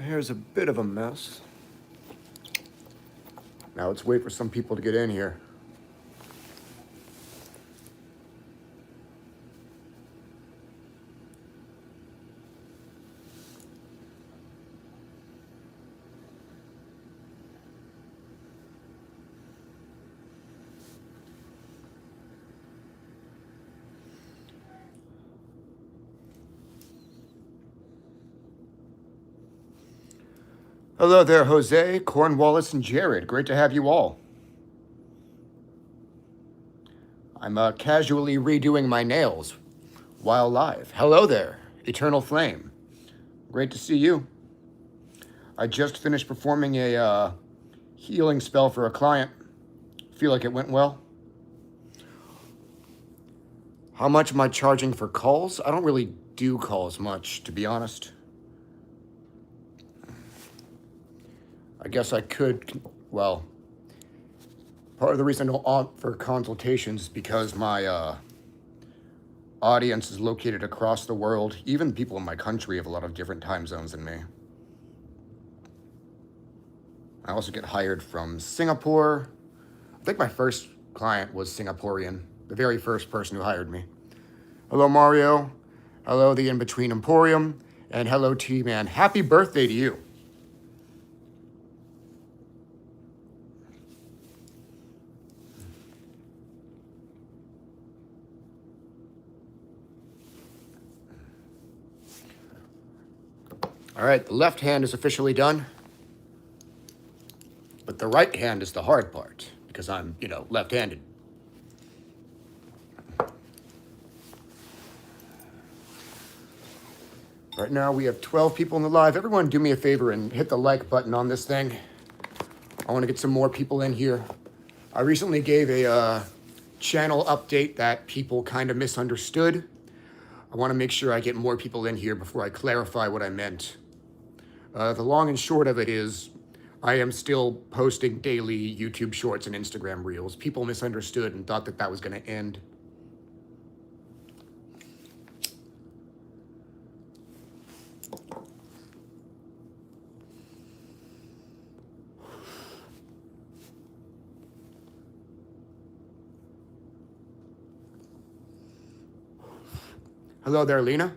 Here's a bit of a mess. Now let's wait for some people to get in here. Hello there, Jose, Cornwallis, and Jared. Great to have you all. I'm casually redoing my nails while live. Hello there, Eternal Flame. Great to see you. I just finished performing a healing spell for a client. Feel like it went well. How much am I charging for calls? I don't really do calls much, to be honest. I guess I could, well, part of the reason I don't opt for consultations is because my audience is located across the world. Even people in my country have a lot of different time zones than me. I also get hired from Singapore. I think my first client was Singaporean, the very first person who hired me. Hello, Mario. Hello, the In-Between Emporium. And hello, T-Man. Happy birthday to you. All right, the left hand is officially done. But the right hand is the hard part, because I'm, left-handed. Right now we have 12 people in the live. Everyone do me a favor and hit the like button on this thing. I want to get some more people in here. I recently gave a channel update that people kind of misunderstood. I want to make sure I get more people in here before I clarify what I meant. The long and short of it is, I am still posting daily YouTube shorts and Instagram reels. People misunderstood and thought that that was going to end. Hello there, Lena.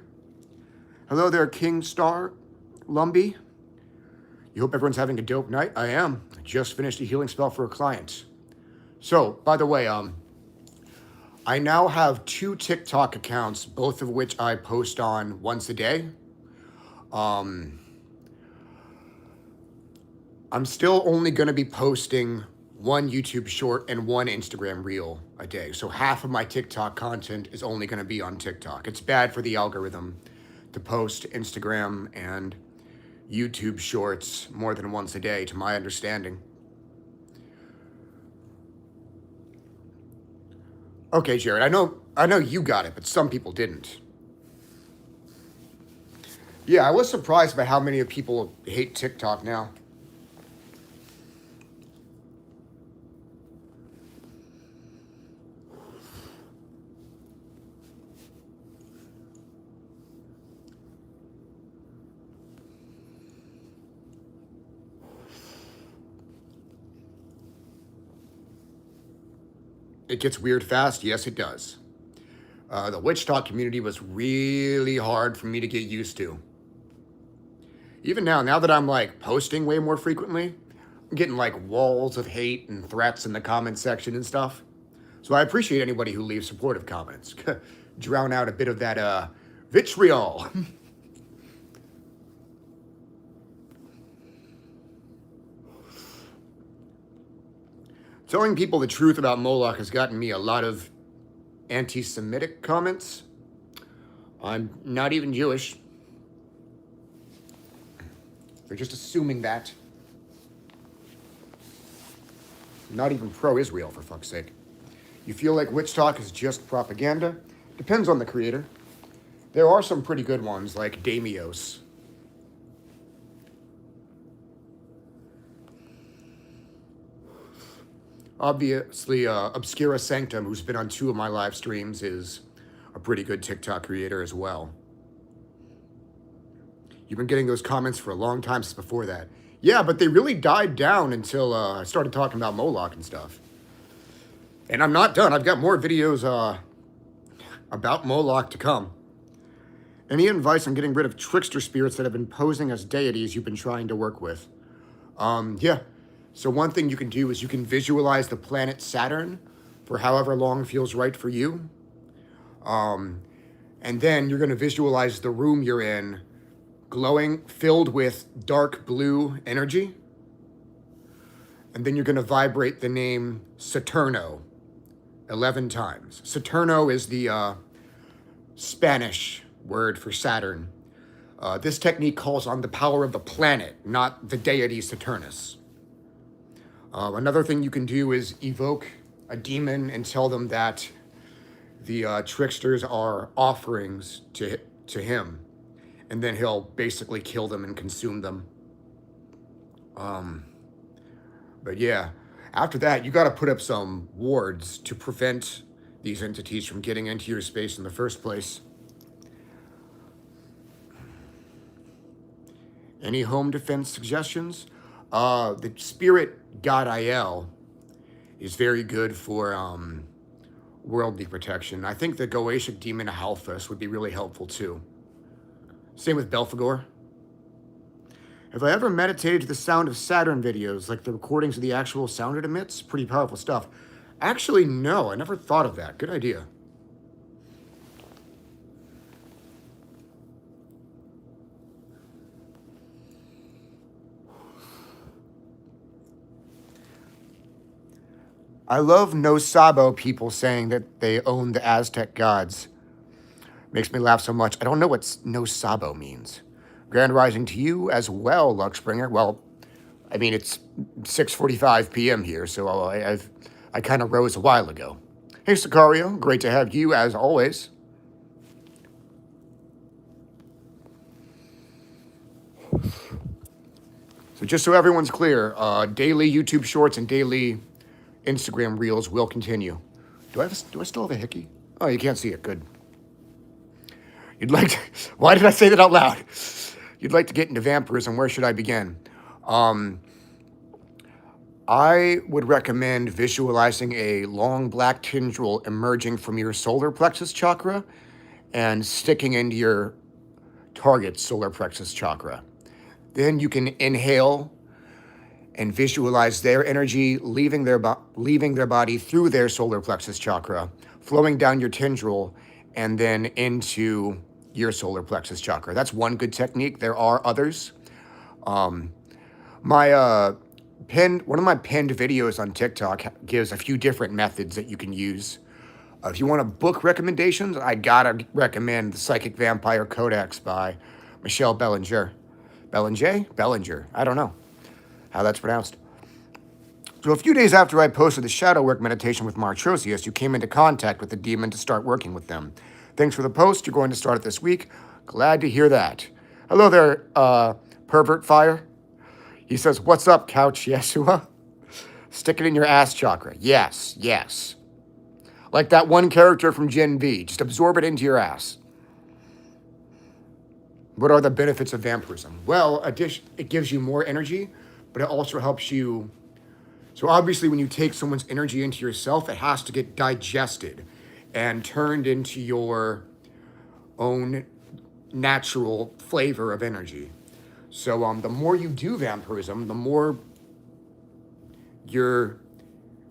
Hello there, King Star Lumby. You hope everyone's having a dope night? I am. I just finished a healing spell for a client. So, by the way, I now have 2 TikTok accounts, both of which I post on once a day. I'm still only going to be posting 1 YouTube short and 1 Instagram reel a day. So half of my TikTok content is only going to be on TikTok. It's bad for the algorithm to post Instagram and YouTube shorts more than once a day, to my understanding. Okay, Jared, I know you got it, but some people didn't. Yeah, I was surprised by how many people hate TikTok now. It gets weird fast. Yes, it does. The WitchTok community was really hard for me to get used to. Even now that I'm like posting way more frequently, I'm getting like walls of hate and threats in the comment section and stuff. So I appreciate anybody who leaves supportive comments. Drown out a bit of that vitriol. Telling people the truth about Moloch has gotten me a lot of anti-Semitic comments. I'm not even Jewish. They're just assuming that. I'm not even pro-Israel, for fuck's sake. You feel like WitchTok is just propaganda? Depends on the creator. There are some pretty good ones, like Damios. Obviously, Obscura Sanctum, who's been on 2 of my live streams, is a pretty good TikTok creator as well. You've been getting those comments for a long time since before that. Yeah, but they really died down until I started talking about Moloch and stuff. And I'm not done. I've got more videos about Moloch to come. Any advice on getting rid of trickster spirits that have been posing as deities you've been trying to work with? Yeah. So one thing you can do is you can visualize the planet Saturn for however long feels right for you. And then you're going to visualize the room you're in glowing, filled with dark blue energy. And then you're going to vibrate the name Saturno 11 times. Saturno is the Spanish word for Saturn. This technique calls on the power of the planet, not the deity Saturnus. Another thing you can do is evoke a demon and tell them that the tricksters are offerings to him. And then he'll basically kill them and consume them. But yeah, after that, you got to put up some wards to prevent these entities from getting into your space in the first place. Any home defense suggestions? The spirit God Il is very good for worldly protection. I think the Goetic demon Halphus would be really helpful too. Same with Belphegor. Have I ever meditated to the sound of Saturn videos, like the recordings of the actual sound it emits? Pretty powerful stuff. Actually, no, I never thought of that. Good idea. I love No Sabo people saying that they own the Aztec gods. Makes me laugh so much. I don't know what No Sabo means. Grand rising to you as well, Luxbringer. Well, I mean, it's 6:45 p.m. here, so I kind of rose a while ago. Hey, Sicario, great to have you as always. So just so everyone's clear, daily YouTube shorts and daily Instagram reels will continue. Do I still have a hickey? Oh, you can't see it. Good. You'd like to, why did I say that out loud? You'd like to get into vampirism. Where should I begin? I would recommend visualizing a long black tendril emerging from your solar plexus chakra and sticking into your target's solar plexus chakra. Then you can inhale and visualize their energy leaving their body through their solar plexus chakra, flowing down your tendril, and then into your solar plexus chakra. That's one good technique. There are others. One of my pinned videos on TikTok gives a few different methods that you can use. If you want a book recommendations, I gotta recommend The Psychic Vampire Codex by Michelle Bellinger. Bellinger? I don't know how that's pronounced. So a few days after I posted the shadow work meditation with Martrosius, you came into contact with the demon to start working with them. Thanks for the post. You're going to start it this week. Glad to hear that. Hello there, Pervert Fire. He says, what's up, Couch Yeshua? Stick it in your ass chakra. Yes, yes. Like that one character from Gen V. Just absorb it into your ass. What are the benefits of vampirism? Well, it gives you more energy, but it also helps you. So obviously when you take someone's energy into yourself, it has to get digested and turned into your own natural flavor of energy. So the more you do vampirism, the more your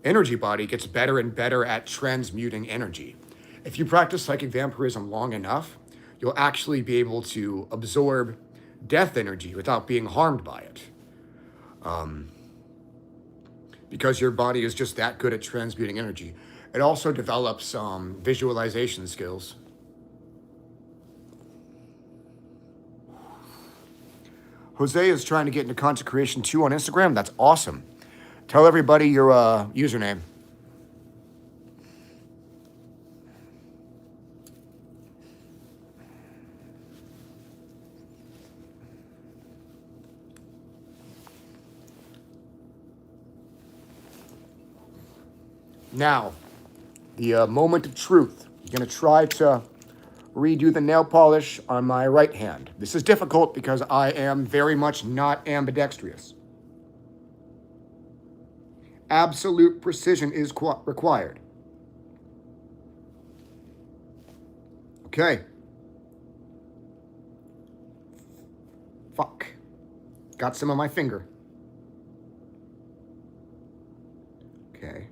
energy body gets better and better at transmuting energy. If you practice psychic vampirism long enough, you'll actually be able to absorb death energy without being harmed by it. Because your body is just that good at transmuting energy. It also develops visualization skills. Jose is trying to get into content creation too on Instagram. That's awesome. Tell everybody your username. Now, the moment of truth. You're going to try to redo the nail polish on my right hand. This is difficult because I am very much not ambidextrous. Absolute precision is required. Okay. Fuck. Got some on my finger. Okay.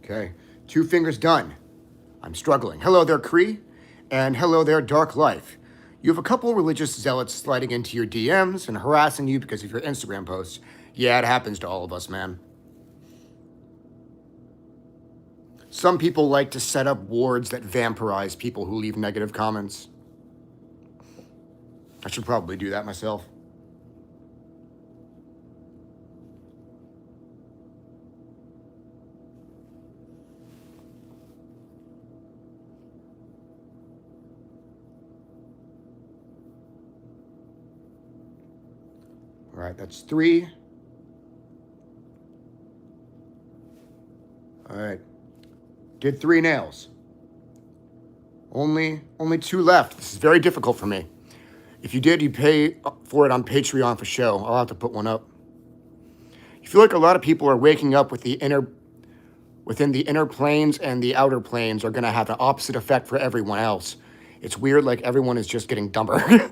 Okay. 2 fingers done. I'm struggling. Hello there, Cree. And hello there, Dark Life. You have a couple religious zealots sliding into your DMs and harassing you because of your Instagram posts. Yeah, it happens to all of us, man. Some people like to set up wards that vampirize people who leave negative comments. I should probably do that myself. All right, that's 3. All right. Did 3 nails. Only 2 left. This is very difficult for me. If you did, you pay for it on Patreon for show. I'll have to put one up. You feel like a lot of people are waking up with within the inner planes, and the outer planes are going to have an opposite effect for everyone else. It's weird, like everyone is just getting dumber.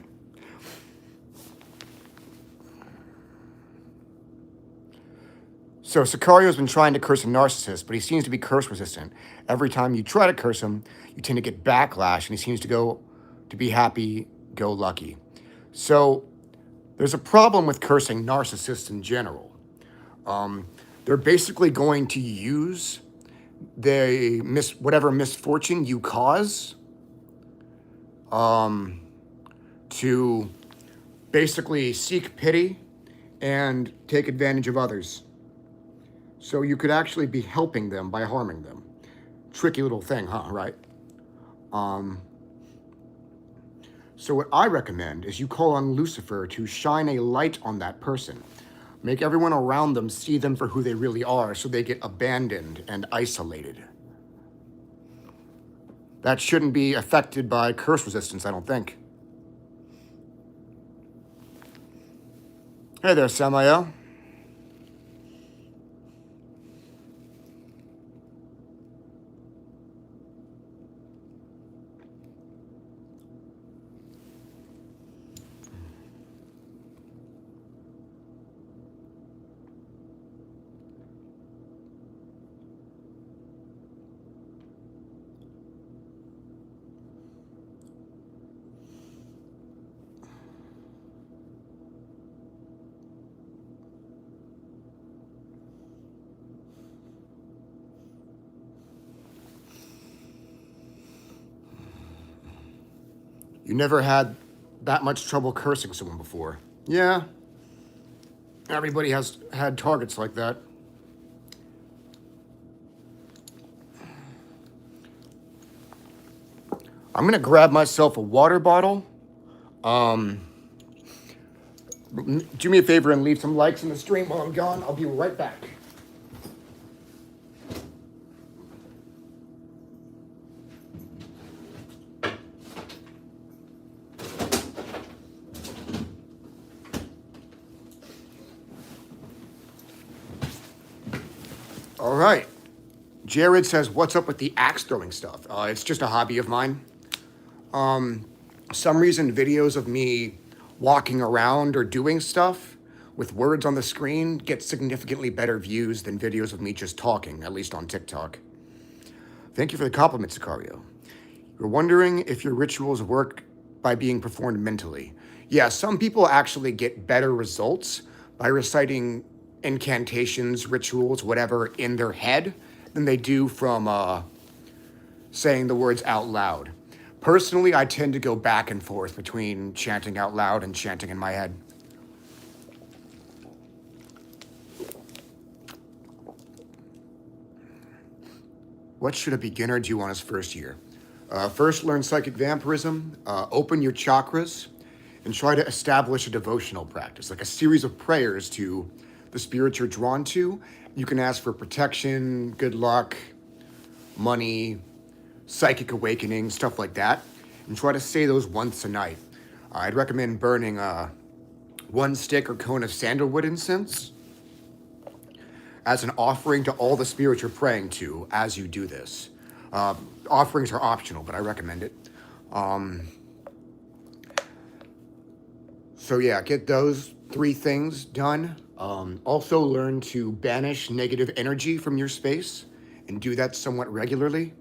So Sicario's been trying to curse a narcissist, but he seems to be curse resistant. Every time you try to curse him, you tend to get backlash, and he seems to be happy-go-lucky. So there's a problem with cursing narcissists in general. They're basically going to use whatever misfortune you cause to basically seek pity and take advantage of others. So you could actually be helping them by harming them. Tricky little thing, huh? Right? So what I recommend is you call on Lucifer to shine a light on that person. Make everyone around them see them for who they really are, so they get abandoned and isolated. That shouldn't be affected by curse resistance, I don't think. Hey there, Samael. You never had that much trouble cursing someone before. Yeah. Everybody has had targets like that. I'm going to grab myself a water bottle. Do me a favor and leave some likes in the stream while I'm gone. I'll be right back. All right. Jared says, what's up with the axe throwing stuff? It's just a hobby of mine. Some reason videos of me walking around or doing stuff with words on the screen get significantly better views than videos of me just talking, at least on TikTok. Thank you for the compliment, Sicario. You're wondering if your rituals work by being performed mentally. Yeah, some people actually get better results by reciting incantations, rituals, whatever, in their head than they do from saying the words out loud. Personally, I tend to go back and forth between chanting out loud and chanting in my head. What should a beginner do on his first year? First, learn psychic vampirism. Open your chakras. and try to establish a devotional practice, like a series of prayers to the spirits you're drawn to. You can ask for protection, good luck, money, psychic awakening, stuff like that, and try to say those once a night. I'd recommend burning one stick or cone of sandalwood incense as an offering to all the spirits you're praying to as you do this. Offerings are optional, but I recommend it. So yeah, get those 3 things done. Also learn to banish negative energy from your space and do that somewhat regularly.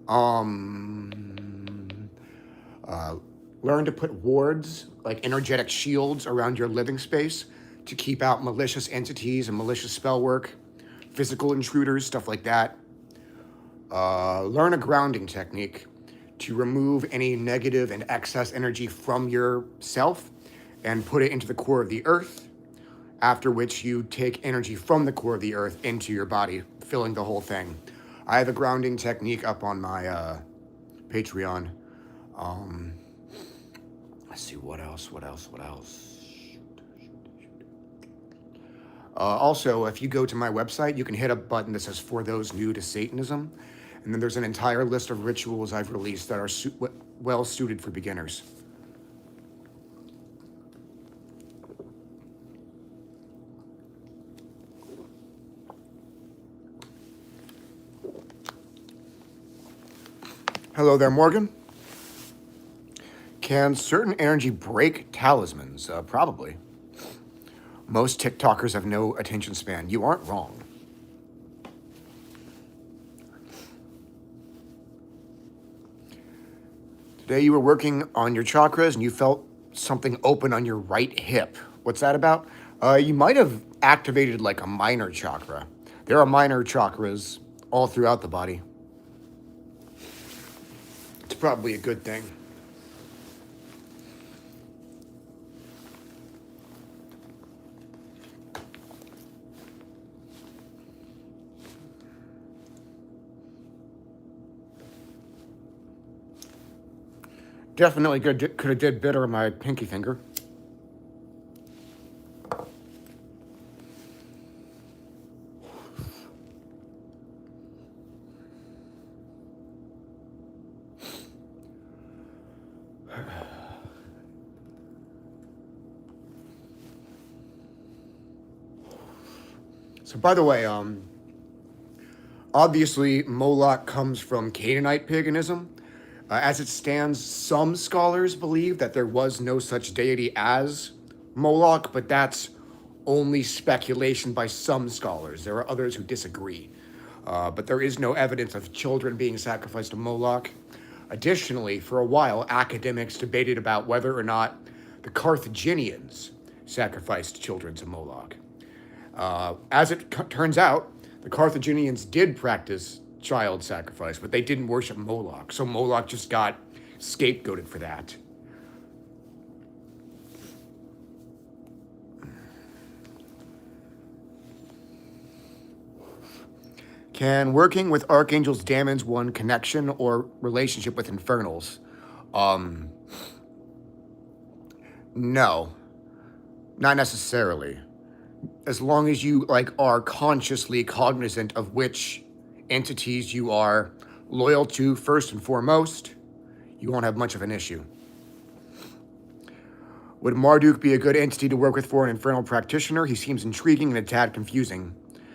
Learn to put wards, like energetic shields, around your living space to keep out malicious entities and malicious spell work, physical intruders, stuff like that. Learn a grounding technique to remove any negative and excess energy from yourself and put it into the core of the earth, after which you take energy from the core of the earth into your body, filling the whole thing. I have a grounding technique up on my Patreon. Let's see, what else? Also, if you go to my website, you can hit a button that says "For Those New to Satanism," and then there's an entire list of rituals I've released that are well suited for beginners. Hello there, Morgan. Can certain energy break talismans? Probably. Most TikTokers have no attention span. You aren't wrong. Today you were working on your chakras and you felt something open on your right hip. What's that about? You might have activated like a minor chakra. There are minor chakras all throughout the body. It's probably a good thing. Definitely could have did better on my pinky finger. So, by the way, obviously Moloch comes from Canaanite paganism. As it stands, some scholars believe that there was no such deity as Moloch, but that's only speculation by some scholars. There are others who disagree. But there is no evidence of children being sacrificed to Moloch. Additionally, for a while, academics debated about whether or not the Carthaginians sacrificed children to Moloch. As it turns out, the Carthaginians did practice child sacrifice, but they didn't worship Moloch, so Moloch just got scapegoated for that. Can working with archangels damage one connection or relationship with infernals? No, not necessarily. As long as you are consciously cognizant of which entities you are loyal to first and foremost, you won't have much of an issue. Would Marduk be a good entity to work with for an infernal practitioner? He seems intriguing and a tad confusing.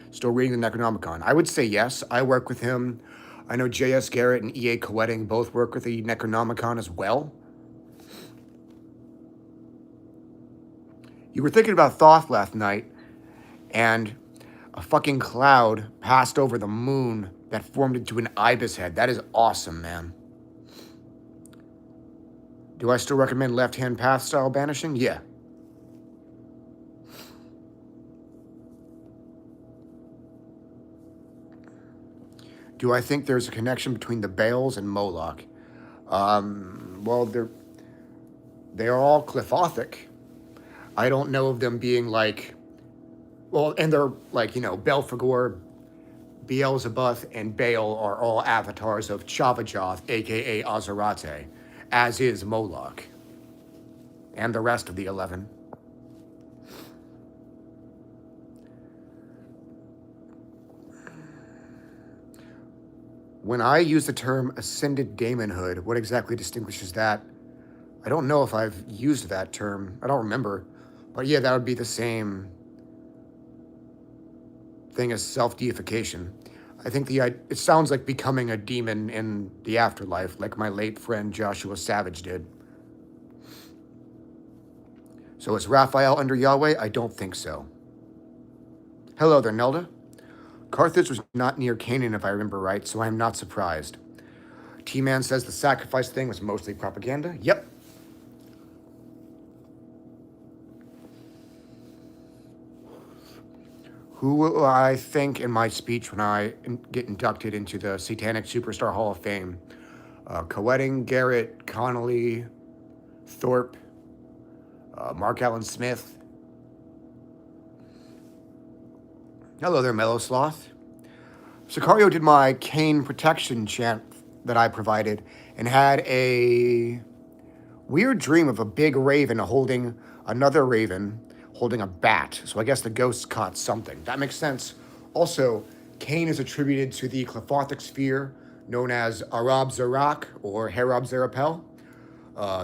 Still reading the Necronomicon. I would say yes. I work with him. I know J.S. Garrett and E.A. Coetting both work with the Necronomicon as well. You were thinking about Thoth last night, and a fucking cloud passed over the moon that formed into an ibis head. That is awesome, man. Do I still recommend left-hand path style banishing? Yeah. Do I think there's a connection between the Baals and Moloch? Well, they are all Cliffothic. I don't know of them being and they're Belphegor, Beelzebub, and Baal are all avatars of Chavajoth, aka Azarate, as is Moloch. and the rest of the 11. When I use the term ascended daemonhood, what exactly distinguishes that? I don't know if I've used that term. I don't remember. But yeah, that would be the same thing as self-deification. I think it sounds like becoming a demon in the afterlife, like my late friend Joshua Savage did. So is Raphael under Yahweh? I don't think so. Hello there, Nelda. Carthage was not near Canaan, if I remember right, so I am not surprised. T-Man says the sacrifice thing was mostly propaganda. Yep. Who will I thank in my speech when I get inducted into the Satanic Superstar Hall of Fame? Coetting, Garrett, Connolly, Thorpe, Mark Allen Smith. Hello there, Mellow Sloth. Sicario did my cane protection chant that I provided and had a weird dream of a big raven holding another raven holding a bat. So I guess the ghost caught something. That makes sense. Also, Cain is attributed to the Clefothic sphere known as Arab Zarak or Harab Zarapel.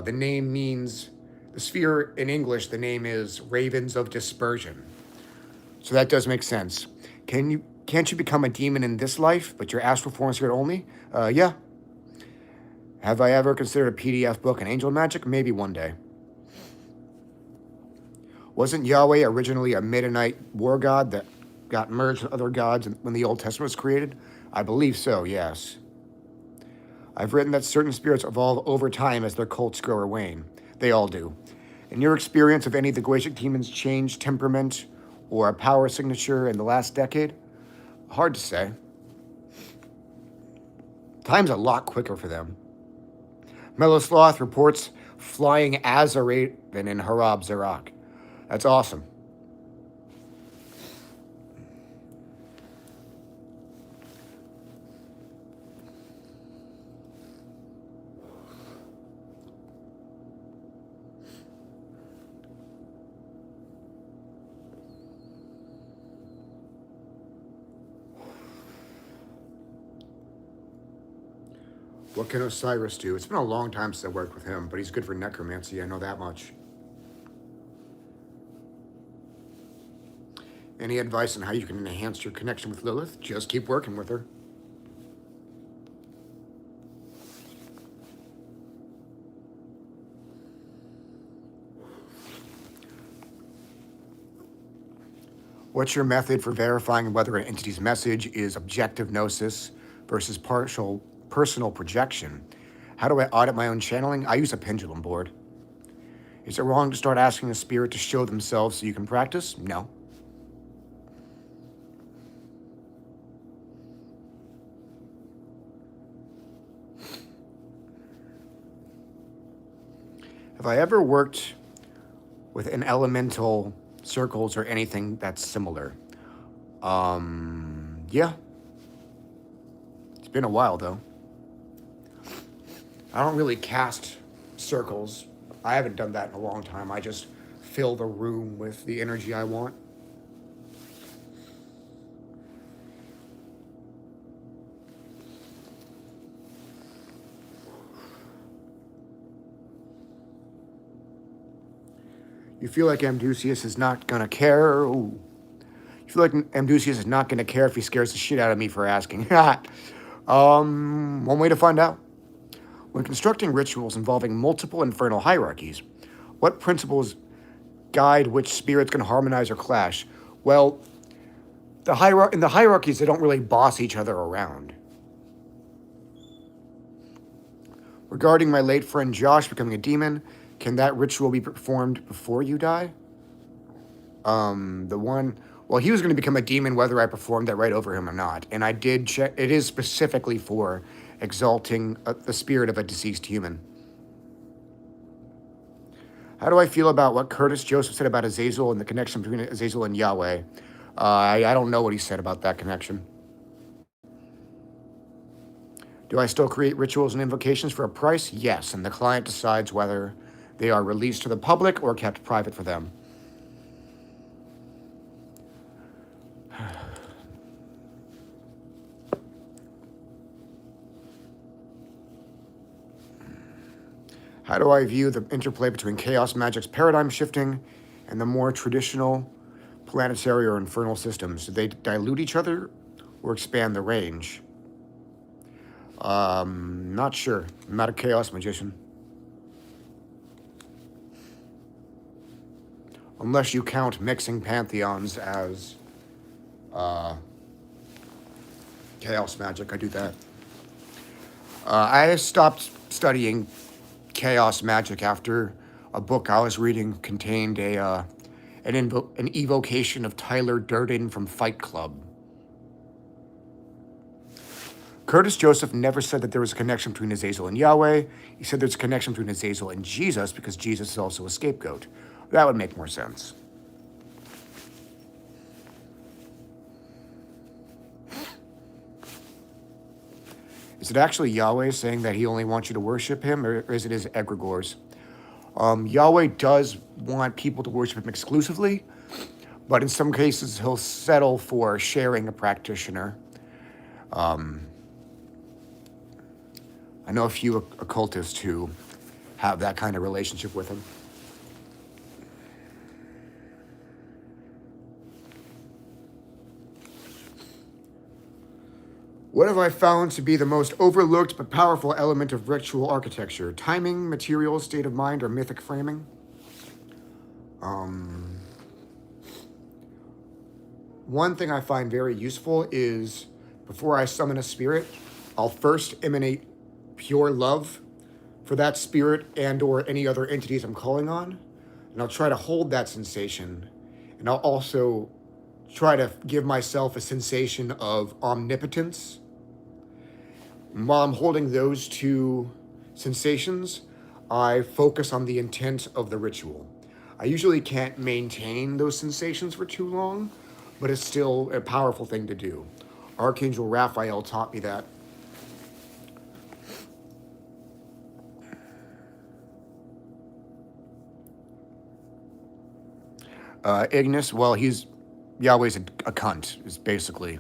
The name means, the sphere in English, the name is Ravens of Dispersion. So that does make sense. Can't you become a demon in this life, but your astral form is here only? Yeah. Have I ever considered a PDF book on angel magic? Maybe one day. Wasn't Yahweh originally a Midianite war god that got merged with other gods when the Old Testament was created? I believe so, yes. I've written that certain spirits evolve over time as their cults grow or wane. They all do. In your experience, have any of the Goetic demons changed temperament or a power signature in the last decade? Hard to say. Time's a lot quicker for them. Mellow Sloth reports flying as a raven in Harab Zarak. That's awesome. What can Osiris do? It's been a long time since I worked with him, but he's good for necromancy, I know that much. Any advice on how you can enhance your connection with Lilith? Just keep working with her. What's your method for verifying whether an entity's message is objective gnosis versus partial personal projection? How do I audit my own channeling? I use a pendulum board. Is it wrong to start asking a spirit to show themselves so you can practice? No. Have I ever worked with an elemental circles or anything that's similar? Yeah. It's been a while though. I don't really cast circles. I haven't done that in a long time. I just fill the room with the energy I want. You feel like Amdusius is not going to care? Ooh. You feel like Amdusius is not going to care if he scares the shit out of me for asking? One way to find out. When constructing rituals involving multiple infernal hierarchies, what principles guide which spirits can harmonize or clash? Well, in the hierarchies, they don't really boss each other around. Regarding my late friend Josh becoming a demon, can that ritual be performed before you die? He was going to become a demon whether I performed that right over him or not. And I did check, it is specifically for exalting the spirit of a deceased human. How do I feel about what Curtis Joseph said about Azazel and the connection between Azazel and Yahweh? I don't know what he said about that connection. Do I still create rituals and invocations for a price? Yes, and the client decides whether they are released to the public or kept private for them. How do I view the interplay between chaos magic's paradigm shifting and the more traditional planetary or infernal systems? Do they dilute each other or expand the range? Not sure. I'm not a chaos magician. Unless you count mixing pantheons as chaos magic, I do that. I stopped studying chaos magic after a book I was reading contained an evocation of Tyler Durden from Fight Club. Curtis Joseph never said that there was a connection between Azazel and Yahweh. He said there's a connection between Azazel and Jesus because Jesus is also a scapegoat. That would make more sense. Is it actually Yahweh saying that he only wants you to worship him, or is it his egregores? Yahweh does want people to worship him exclusively, but in some cases he'll settle for sharing a practitioner. I know a few occultists who have that kind of relationship with him. What have I found to be the most overlooked but powerful element of ritual architecture? Timing, materials, state of mind, or mythic framing? One thing I find very useful is before I summon a spirit, I'll first emanate pure love for that spirit and or any other entities I'm calling on. And I'll try to hold that sensation. And I'll also try to give myself a sensation of omnipotence. And while I'm holding those two sensations, I focus on the intent of the ritual. I usually can't maintain those sensations for too long, but it's still a powerful thing to do. Archangel Raphael taught me that. Ignis, well, Yahweh's a cunt, is basically.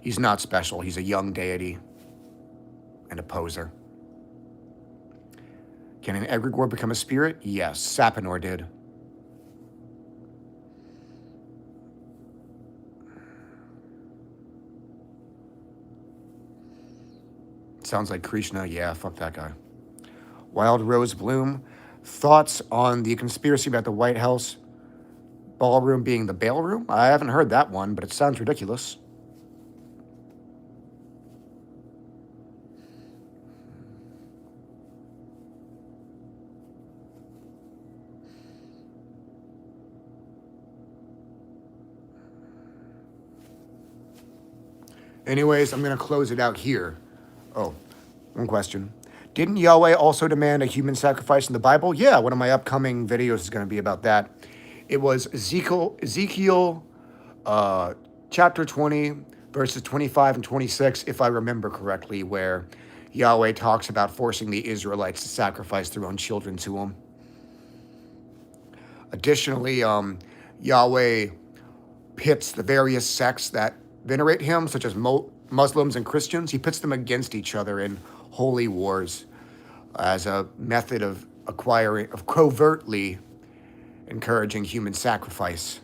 He's not special. He's a young deity and a poser. Can an egregore become a spirit? Yes, Sapinor did. Sounds like Krishna. Yeah, fuck that guy. Wild Rose Bloom. Thoughts on the conspiracy about the White House ballroom being the bail room? I haven't heard that one, but it sounds ridiculous. Anyways, I'm going to close it out here. Oh, one question. Didn't Yahweh also demand a human sacrifice in the Bible? Yeah, one of my upcoming videos is going to be about that. It was Ezekiel chapter 20, verses 25 and 26, if I remember correctly, where Yahweh talks about forcing the Israelites to sacrifice their own children to him. Additionally, Yahweh pits the various sects that venerate him, such as Muslims and Christians. He pits them against each other in holy wars as a method of covertly encouraging human sacrifice.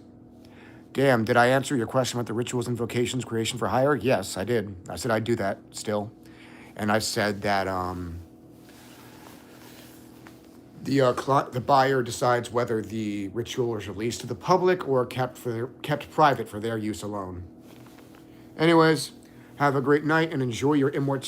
Damn, did I answer your question about the rituals, invocations, creation for hire? Yes, I did. I said I'd do that still. And I said that the buyer decides whether the ritual is released to the public or kept private for their use alone. Anyways, have a great night and enjoy your immortality.